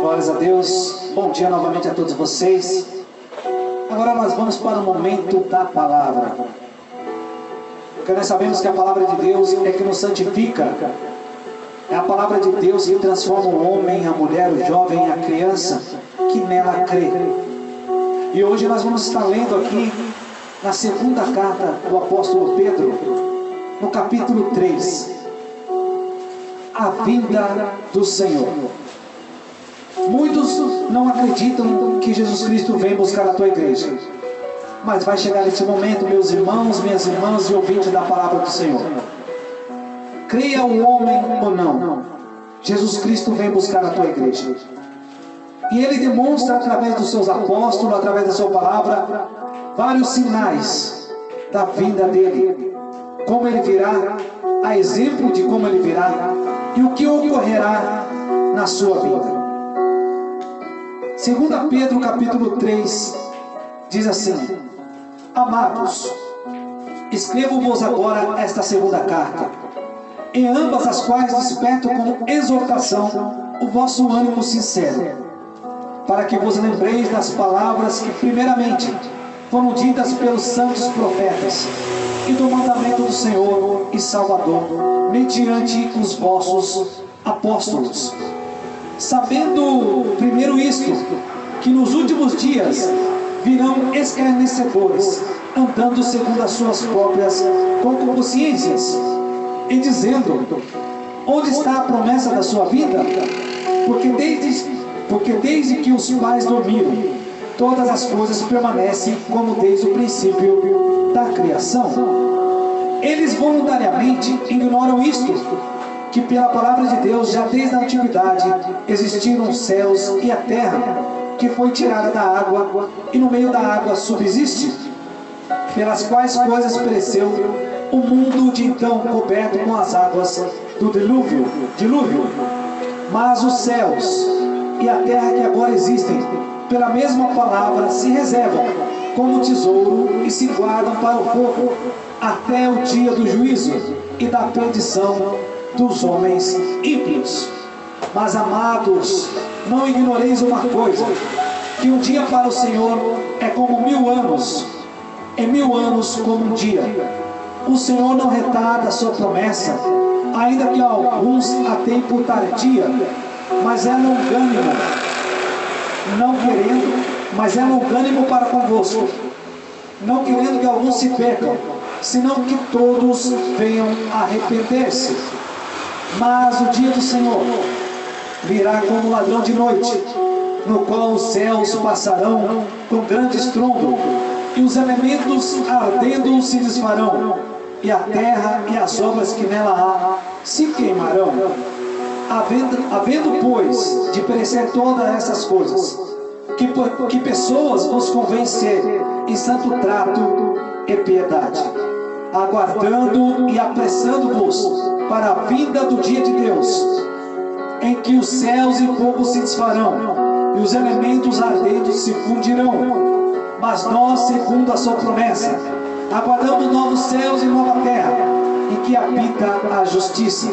Glórias a Deus, bom dia novamente a todos vocês. Agora nós vamos para o momento da palavra, porque nós sabemos que a palavra de Deus é que nos santifica. É a palavra de Deus que transforma o homem, a mulher, o jovem, a criança que nela crê. E hoje nós vamos estar lendo aqui na segunda carta do apóstolo Pedro, no capítulo 3, a vinda do Senhor. Muitos não acreditam que Jesus Cristo vem buscar a tua igreja, mas vai chegar esse momento, meus irmãos, minhas irmãs e ouvintes da palavra do Senhor. Creia o homem ou não, Jesus Cristo vem buscar a tua igreja. E Ele demonstra através dos seus apóstolos, através da sua palavra, vários sinais da vinda dEle. Como Ele virá, a exemplo de como Ele virá e o que ocorrerá na sua vida. 2 Pedro capítulo 3 diz assim: Amados, escrevo-vos agora esta segunda carta, em ambas as quais desperto com exortação o vosso ânimo sincero, para que vos lembreis das palavras que primeiramente foram ditas pelos santos profetas, e do mandamento do Senhor e Salvador, mediante os vossos apóstolos. Sabendo primeiro isto, que nos últimos dias virão escarnecedores, andando segundo as suas próprias concupiscências, e dizendo: onde está a promessa da sua vida? Porque desde que os pais dormiram, todas as coisas permanecem como desde o princípio da criação. Eles voluntariamente ignoram isto, que pela palavra de Deus, já desde a antiguidade, existiram os céus e a terra, que foi tirada da água, e no meio da água subsiste, pelas quais coisas pereceu o mundo de então coberto com as águas do dilúvio. Mas os céus e a terra que agora existem, pela mesma palavra, se reservam como tesouro e se guardam para o fogo, até o dia do juízo e da perdição dos homens ímpios. Mas, amados, não ignoreis uma coisa, que um dia para o Senhor é como 1000 anos, e 1000 anos como um dia. O Senhor não retarda a sua promessa, ainda que alguns a tenham por tardia, mas é longânimo, não querendo, mas é longânimo para convosco, não querendo que alguns se percam, senão que todos venham a arrepender-se. Mas o dia do Senhor virá como ladrão de noite, no qual os céus passarão com grande estrondo, e os elementos ardendo se desfarão, e a terra e as obras que nela há se queimarão. Havendo, pois, de perecer todas essas coisas, que pessoas vos convém ser em santo trato e piedade, aguardando e apressando-vos para a vinda do dia de Deus, em que os céus e fogo se desfarão, e os elementos ardentes se fundirão. Mas nós, segundo a sua promessa, aguardamos novos céus e nova terra, em que habita a justiça.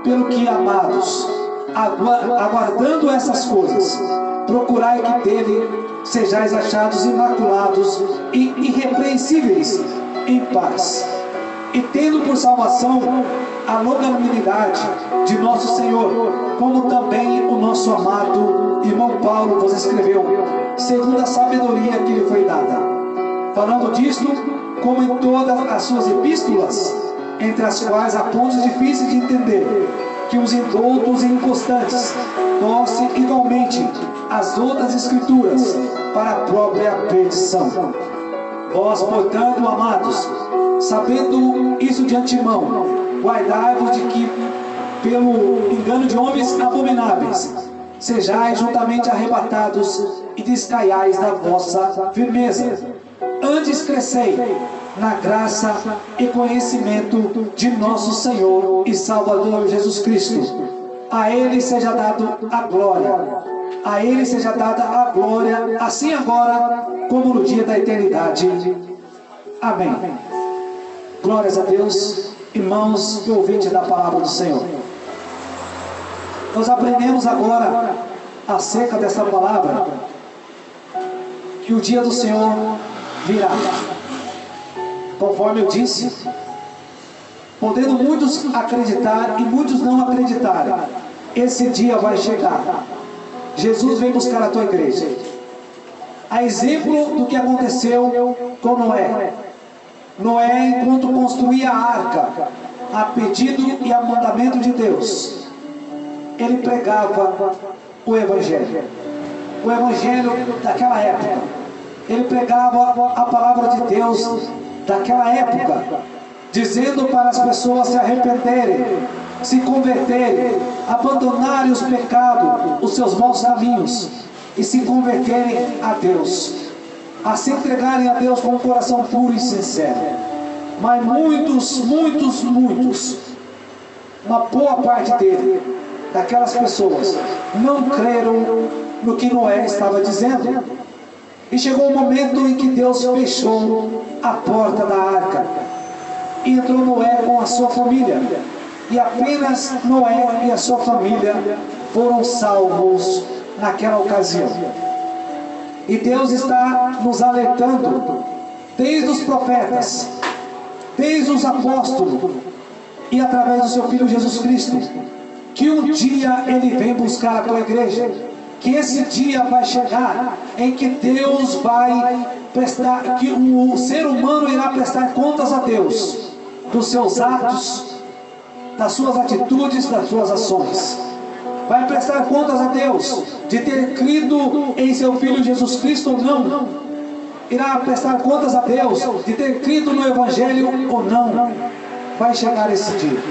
Pelo que, amados, aguardando essas coisas, procurai que dele sejais achados imaculados e irrepreensíveis em paz, e tendo por salvação a longanimidade de nosso Senhor, como também o nosso amado irmão Paulo vos escreveu, segundo a sabedoria que lhe foi dada, falando disto, como em todas as suas epístolas, entre as quais há pontos difíceis de entender, que os indoutos e inconstantes torcem igualmente as outras escrituras para a própria perdição. Vós, portanto, amados, sabendo isso de antemão, guardai-vos de que, pelo engano de homens abomináveis, sejais juntamente arrebatados e descaiais da vossa firmeza. Antes crescei na graça e conhecimento de nosso Senhor e Salvador Jesus Cristo. A Ele seja dado a glória. A Ele seja dada a glória, assim agora como no dia da eternidade. Amém. Glórias a Deus, irmãos e ouvintes da palavra do Senhor. Nós aprendemos agora acerca dessa palavra, que o dia do Senhor virá. Conforme eu disse, podendo muitos acreditar e muitos não acreditarem, esse dia vai chegar. Jesus vem buscar a tua igreja. A exemplo do que aconteceu com Noé. Noé, enquanto construía a arca, a pedido e a mandamento de Deus, ele pregava o Evangelho. O Evangelho daquela época. Ele pregava a palavra de Deus daquela época, dizendo para as pessoas se arrependerem, se converterem, abandonarem os pecados, os seus maus caminhos, e se converterem a Deus, a se entregarem a Deus com um coração puro e sincero. Mas muitos, uma boa parte daquelas pessoas, não creram no que Noé estava dizendo. E chegou um momento em que Deus fechou a porta da arca. E entrou Noé com a sua família. E apenas Noé e a sua família foram salvos naquela ocasião. E Deus está nos alertando, desde os profetas, desde os apóstolos, e através do seu Filho Jesus Cristo, que um dia Ele vem buscar a tua igreja. Que esse dia vai chegar em que Deus vai prestar, que o ser humano irá prestar contas a Deus dos seus atos, das suas atitudes, das suas ações. Vai prestar contas a Deus de ter crido em seu Filho Jesus Cristo ou não. Irá prestar contas a Deus de ter crido no Evangelho ou não. Vai chegar esse dia.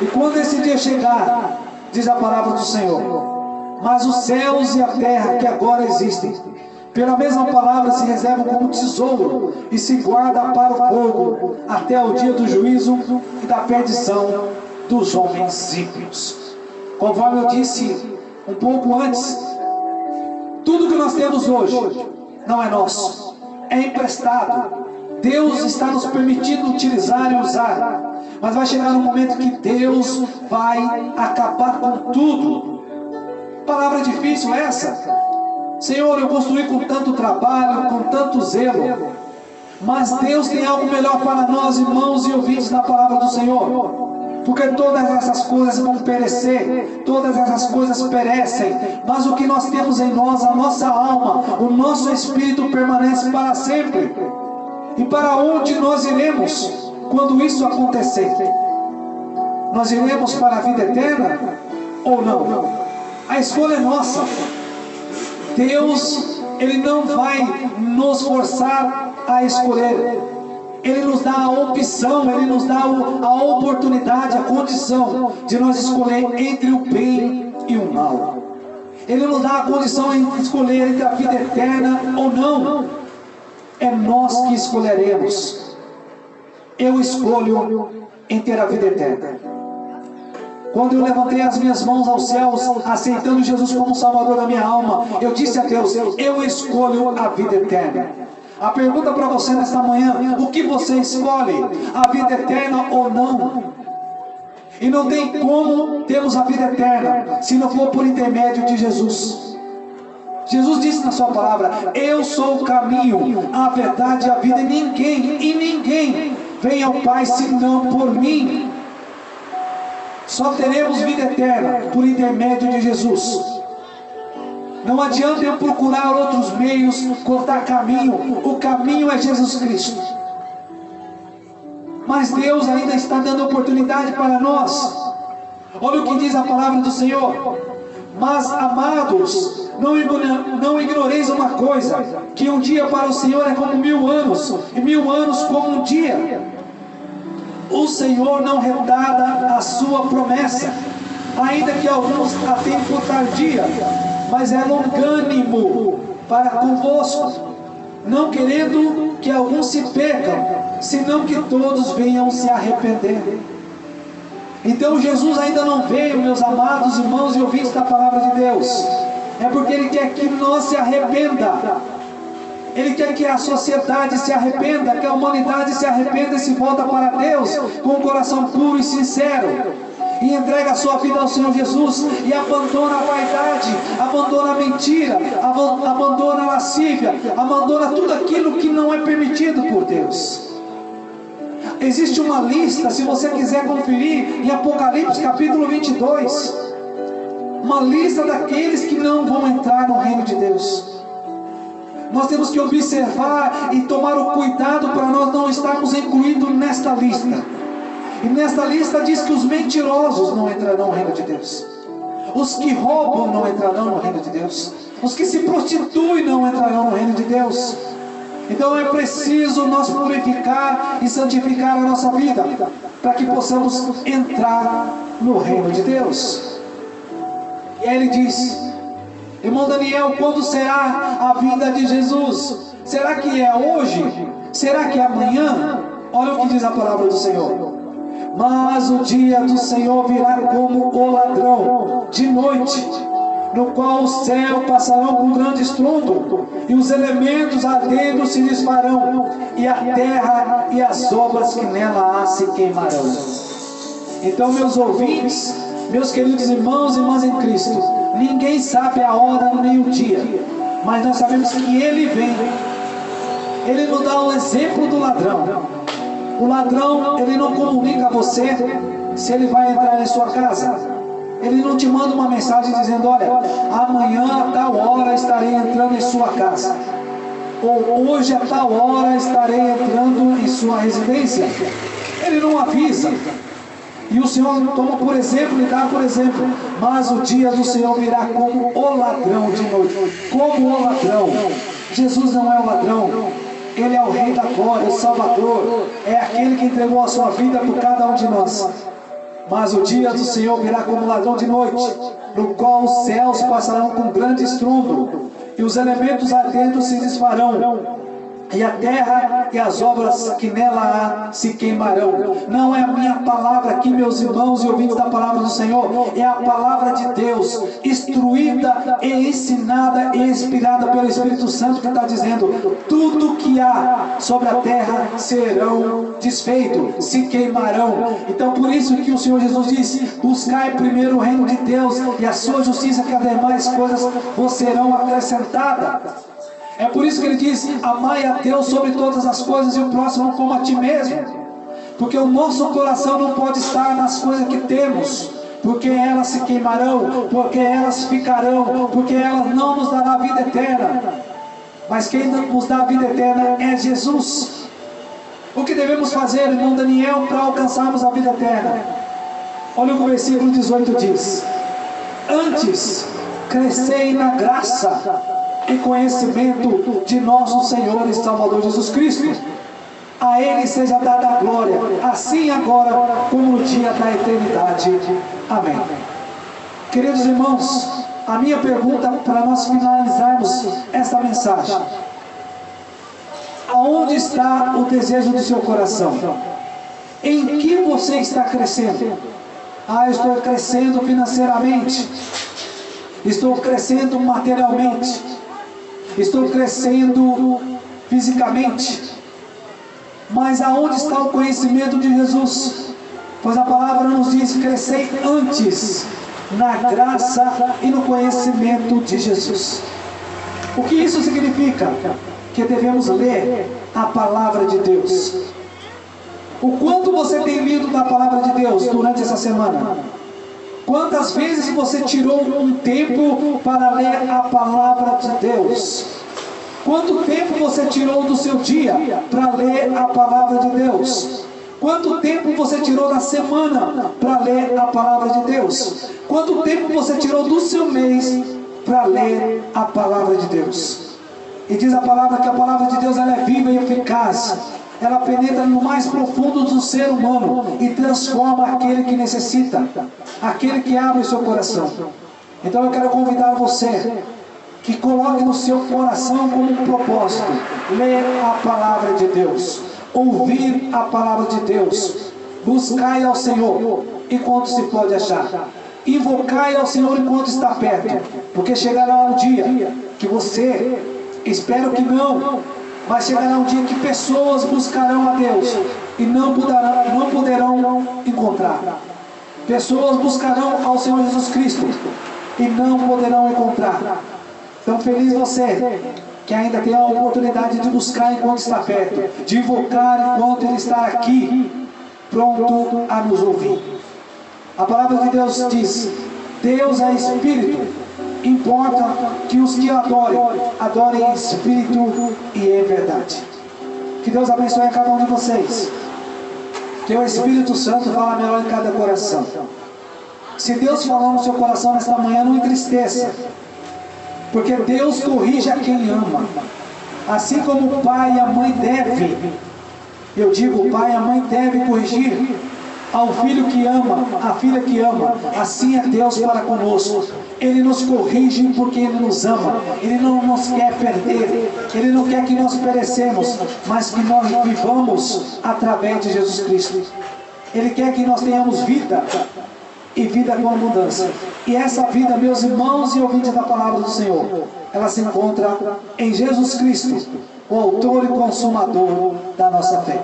E quando esse dia chegar, diz a palavra do Senhor, mas os céus e a terra que agora existem, pela mesma palavra se reservam como tesouro e se guardam para o fogo, até o dia do juízo e da perdição dos homens ímpios. Conforme eu disse um pouco antes, tudo que nós temos hoje não é nosso, é emprestado. Deus está nos permitindo utilizar e usar, mas vai chegar um momento que Deus vai acabar com tudo. Palavra difícil essa. Senhor, eu construí com tanto trabalho, com tanto zelo, mas Deus tem algo melhor para nós, irmãos e ouvintes da palavra do Senhor. Porque todas essas coisas vão perecer, todas essas coisas perecem, mas o que nós temos em nós, a nossa alma, o nosso espírito permanece para sempre. E para onde nós iremos quando isso acontecer? Nós iremos para a vida eterna ou não? A escolha é nossa. Deus, Ele não vai nos forçar a escolher. Ele nos dá a opção, Ele nos dá a oportunidade, a condição de nós escolher entre o bem e o mal. Ele nos dá a condição de escolher entre a vida eterna ou não. É nós que escolheremos. Eu escolho em ter a vida eterna. Quando eu levantei as minhas mãos aos céus, aceitando Jesus como Salvador da minha alma, eu disse a Deus, eu escolho a vida eterna. A pergunta para você nesta manhã, o que você escolhe? A vida eterna ou não? E não tem como termos a vida eterna, se não for por intermédio de Jesus. Jesus disse na sua palavra, eu sou o caminho, a verdade e a vida, e ninguém vem ao Pai senão por mim. Só teremos vida eterna por intermédio de Jesus. Não adianta eu procurar outros meios, cortar caminho. O caminho é Jesus Cristo. Mas Deus ainda está dando oportunidade para nós. Olha o que diz a palavra do Senhor. Mas, amados, não ignoreis uma coisa, que um dia para o Senhor é como 1000 anos, e 1000 anos como um dia. O Senhor não retarda a sua promessa, ainda que alguns a tenham por tardia, mas é longânimo para convosco, não querendo que alguns se percam, senão que todos venham se arrepender. Então Jesus ainda não veio, meus amados irmãos e ouvintes da palavra de Deus, é porque Ele quer que nós se arrependa. Ele quer que a sociedade se arrependa, que a humanidade se arrependa e se volta para Deus com um coração puro e sincero. e entrega a sua vida ao Senhor Jesus e abandona a vaidade, abandona a mentira, abandona a lascívia, abandona tudo aquilo que não é permitido por Deus. Existe uma lista, se você quiser conferir, em Apocalipse capítulo 22, uma lista daqueles que não vão entrar no reino de Deus. Nós temos que observar e tomar o cuidado para nós não estarmos incluídos nesta lista. E nesta lista diz que os mentirosos não entrarão no reino de Deus, os que roubam não entrarão no reino de Deus, os que se prostituem não entrarão no reino de Deus. Então é preciso nós purificar e santificar a nossa vida, para que possamos entrar no reino de Deus. E aí ele diz: irmão Daniel, quando será a vinda de Jesus? Será que é hoje? Será que é amanhã? Olha o que diz a palavra do Senhor: mas o dia do Senhor virá como o ladrão de noite, no qual o céu passarão com grande estrondo, e os elementos ardendo se desfarão, e a terra e as obras que nela há se queimarão. Então, meus ouvintes, meus queridos irmãos e irmãs em Cristo, ninguém sabe a hora nem o dia, mas nós sabemos que Ele vem. Ele nos dá o exemplo do ladrão. O ladrão, ele não comunica a você se ele vai entrar em sua casa. Ele não te manda uma mensagem dizendo: olha, amanhã a tal hora estarei entrando em sua casa, ou hoje a tal hora estarei entrando em sua residência. Ele não avisa. E o Senhor toma por exemplo e dá por exemplo: mas o dia do Senhor virá como o ladrão de noite. Como o ladrão. Jesus não é o ladrão. Ele é o Rei da Glória, o Salvador. É aquele que entregou a sua vida por cada um de nós. Mas o dia do Senhor virá como ladrão de noite, no qual os céus passarão com grande estrondo, e os elementos ardendo se desfarão, e a terra e as obras que nela há se queimarão. Não é a minha palavra aqui, meus irmãos e ouvintes da palavra do Senhor, é a palavra de Deus, instruída e ensinada e inspirada pelo Espírito Santo, que está dizendo: tudo que há sobre a terra serão desfeitos, se queimarão. Então, por isso que o Senhor Jesus disse: buscai primeiro o reino de Deus e a sua justiça, que as demais coisas vos serão acrescentadas. É por isso que ele diz: amai a Deus sobre todas as coisas e o próximo como a ti mesmo. Porque o nosso coração não pode estar nas coisas que temos, porque elas se queimarão, porque elas ficarão, porque elas não nos darão a vida eterna. Mas quem nos dá a vida eterna é Jesus. O que devemos fazer, irmão Daniel, para alcançarmos a vida eterna? Olha o que o versículo 18 diz: antes crescei na graça e conhecimento de nosso Senhor e Salvador Jesus Cristo. A Ele seja dada a glória, assim agora como no dia da eternidade. Amém. Queridos irmãos, a minha pergunta para nós finalizarmos esta mensagem: aonde está o desejo do seu coração? Em que você está crescendo? Eu estou crescendo financeiramente, estou crescendo materialmente, estou crescendo fisicamente. Mas aonde está o conhecimento de Jesus? Pois a palavra nos diz: crescei antes na graça e no conhecimento de Jesus. O que isso significa? Que devemos ler a palavra de Deus. O quanto você tem lido da palavra de Deus durante essa semana? Quantas vezes você tirou um tempo para ler a palavra de Deus? Quanto tempo você tirou do seu dia para ler a palavra de Deus? Quanto tempo você tirou da semana para ler a palavra de Deus? Quanto tempo você tirou do seu mês para ler a palavra de Deus? E diz a palavra que a palavra de Deus, ela é viva e eficaz. Ela penetra no mais profundo do ser humano e transforma aquele que necessita, aquele que abre o seu coração. Então eu quero convidar você que coloque no seu coração como um propósito: ler a palavra de Deus, ouvir a palavra de Deus, buscai ao Senhor enquanto se pode achar, invocai ao Senhor enquanto está perto, porque chegará um dia que você, espero que não, mas chegará um dia que pessoas buscarão a Deus e não poderão encontrar. Pessoas buscarão ao Senhor Jesus Cristo e não poderão encontrar. Então feliz você que ainda tem a oportunidade de buscar enquanto está perto, de invocar enquanto Ele está aqui, pronto a nos ouvir. A palavra de Deus diz: Deus é Espírito, importa que os que adorem, adorem em Espírito e em verdade. Que Deus abençoe a cada um de vocês. Que o Espírito Santo fala melhor em cada coração. Se Deus falar no seu coração nesta manhã, não entristeça, porque Deus corrige a quem ama. Assim como o pai e a mãe devem, eu digo, o pai e a mãe devem corrigir ao filho que ama, à filha que ama, assim é Deus para conosco. Ele nos corrige porque Ele nos ama. Ele não nos quer perder. Ele não quer que nós perecemos, mas que nós vivamos através de Jesus Cristo. Ele quer que nós tenhamos vida, e vida com abundância. E essa vida, meus irmãos e ouvintes da palavra do Senhor, ela se encontra em Jesus Cristo, o autor e consumador da nossa fé.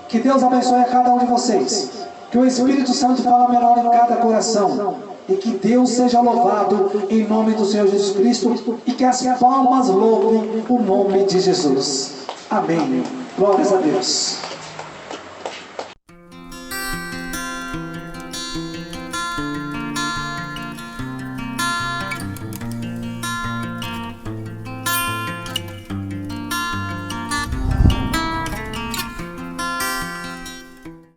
Que Deus abençoe a cada um de vocês. Que o Espírito Santo fale melhor em cada coração. E que Deus seja louvado em nome do Senhor Jesus Cristo. E que as palmas louvem o nome de Jesus. Amém. Glórias a Deus.